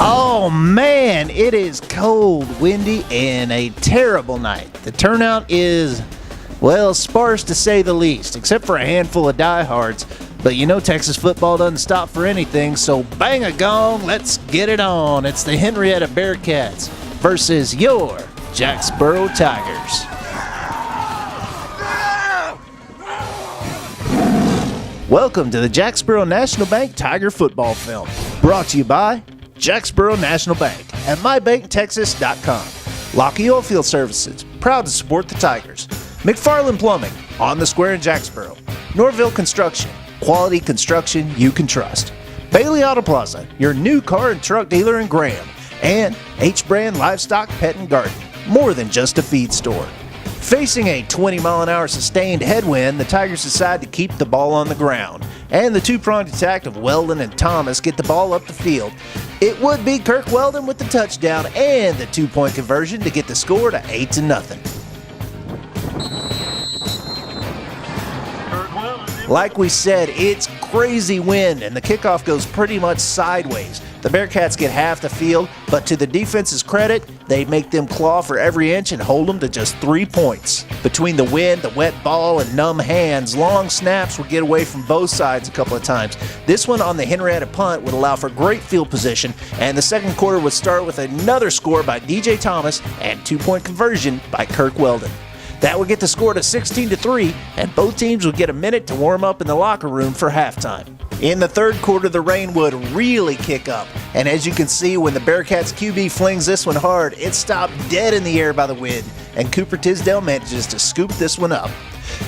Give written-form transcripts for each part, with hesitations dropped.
Oh man, it is cold, windy, and a terrible night. The turnout is, well, sparse to say the least, except for a handful of diehards. But you know Texas football doesn't stop for anything, so bang a gong, let's get it on. It's the Henrietta Bearcats versus your Jacksboro Tigers. Welcome to the Jacksboro National Bank Tiger Football Film, brought to you by Jacksboro National Bank and MyBankTexas.com. Lockheed Oilfield Services, proud to support the Tigers. McFarland Plumbing, on the square in Jacksboro. Norville Construction, quality construction you can trust. Bailey Auto Plaza, your new car and truck dealer in Graham. And H-Brand Livestock Pet and Garden, more than just a feed store. Facing a 20-mile-an-hour sustained headwind, the Tigers decide to keep the ball on the ground. And the two-pronged attack of Weldon and Thomas get the ball up the field. It would be Kirk Weldon with the touchdown and the two-point conversion to get the score to 8-0. Like we said, it's crazy wind and the kickoff goes pretty much sideways. The Bearcats get half the field, but to the defense's credit, they make them claw for every inch and hold them to just 3 points. Between the wind, the wet ball, and numb hands, long snaps would get away from both sides a couple of times. This one on the Henrietta punt would allow for great field position, and the second quarter would start with another score by DJ Thomas and two-point conversion by Kirk Weldon. That would get the score to 16-3, and both teams would get a minute to warm up in the locker room for halftime. In the third quarter, the rain would really kick up, and as you can see, when the Bearcats QB flings this one hard, it stopped dead in the air by the wind, and Cooper Tisdale manages to scoop this one up.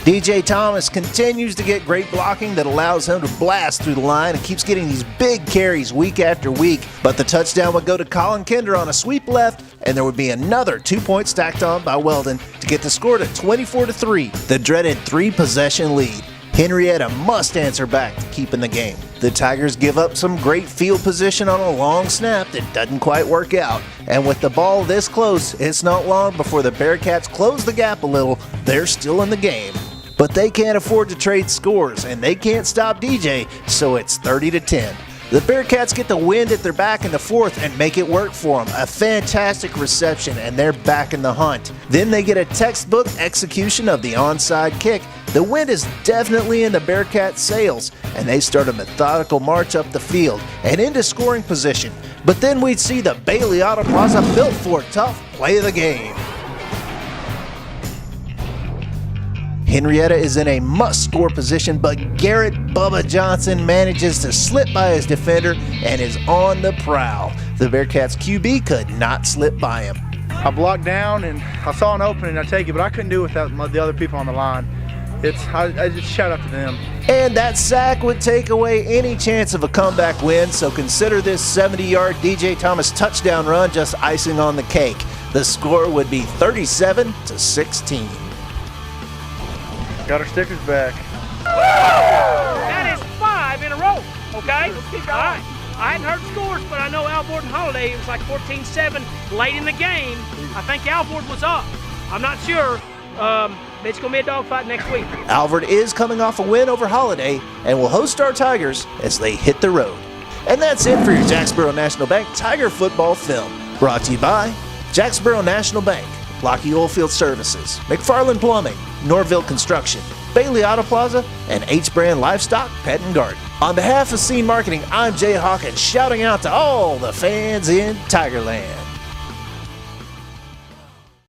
DJ Thomas continues to get great blocking that allows him to blast through the line and keeps getting these big carries week after week, but the touchdown would go to Colin Kinder on a sweep left, and there would be another 2 points stacked on by Weldon to get the score to 24-3, the dreaded three-possession lead. Henrietta must answer back to keep in the game. The Tigers give up some great field position on a long snap that doesn't quite work out. And with the ball this close, it's not long before the Bearcats close the gap a little. They're still in the game. But they can't afford to trade scores, and they can't stop DJ, so it's 30-10. The Bearcats get the wind at their back in the fourth and make it work for them. A fantastic reception, and they're back in the hunt. Then they get a textbook execution of the onside kick. The wind is definitely in the Bearcats' sails, and they start a methodical march up the field and into scoring position. But then we'd see the Bailey Auto Plaza built for tough play of the game. Henrietta is in a must-score position, but Garrett Bubba Johnson manages to slip by his defender and is on the prowl. The Bearcats QB could not slip by him. I blocked down and I saw an opening, I take it, but I couldn't do it without the other people on the line. I just shout out to them. And that sack would take away any chance of a comeback win, so consider this 70-yard DJ Thomas touchdown run just icing on the cake. The score would be 37-16. Got our stickers back. That is 5 in a row, okay? All right. I hadn't heard scores, but I know Alvord and Holiday, it was like 14-7 late in the game. I think Alvord was up. I'm not sure. It's going to be a dogfight next week. Alvord is coming off a win over Holiday and will host our Tigers as they hit the road. And that's it for your Jacksboro National Bank Tiger Football Film. Brought to you by Jacksboro National Bank, Lockheed Oilfield Services, McFarland Plumbing, Norville Construction, Bailey Auto Plaza, and H-Brand Livestock Pet and Garden. On behalf of Scene Marketing, I'm Jay Hawkins, shouting out to all the fans in Tigerland.